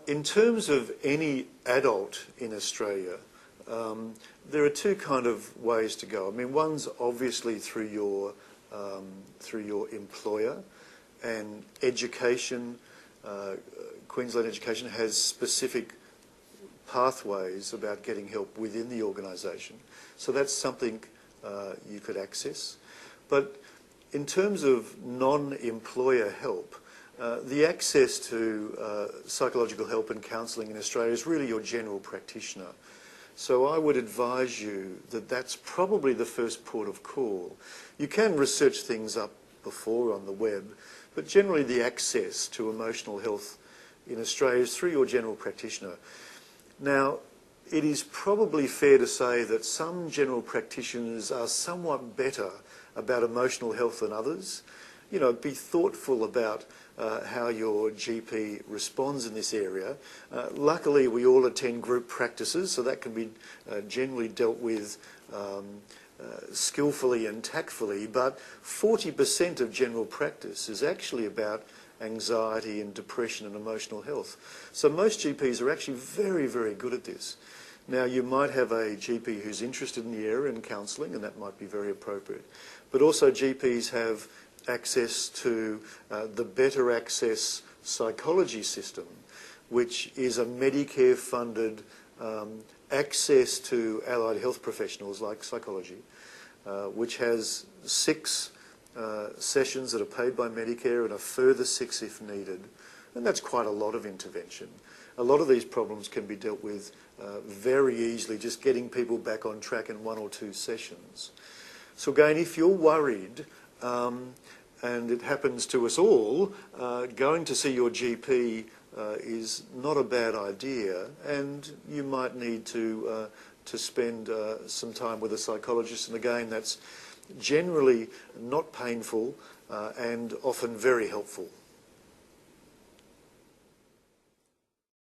In terms of any adult in Australia, there are two kind of ways to go. I mean, one's obviously through your employer, and education. Queensland Education has specific pathways about getting help within the organisation, so that's something you could access. But in terms of non-employer help, the access to psychological help and counselling in Australia is really your general practitioner. So I would advise you that that's probably the first port of call. You can research things up before on the web, but generally the access to emotional health in Australia is through your general practitioner. Now, it is probably fair to say that some general practitioners are somewhat better about emotional health than others. You know, be thoughtful about how your GP responds in this area. Luckily, we all attend group practices, so that can be generally dealt with skillfully and tactfully, but 40% of general practice is actually about anxiety and depression and emotional health. So most GPs are actually very, very good at this. Now, you might have a GP who's interested in the area and counselling, and that might be very appropriate. But also GPs have access to the Better Access psychology system, which is a Medicare-funded access to allied health professionals like psychology, which has 6 sessions that are paid by Medicare and a further 6 if needed. And that's quite a lot of intervention. A lot of these problems can be dealt with very easily, just getting people back on track in 1 or 2 sessions. So again, if you're worried, and it happens to us all, going to see your GP is not a bad idea, and you might need to spend some time with a psychologist. And again, that's generally not painful and often very helpful.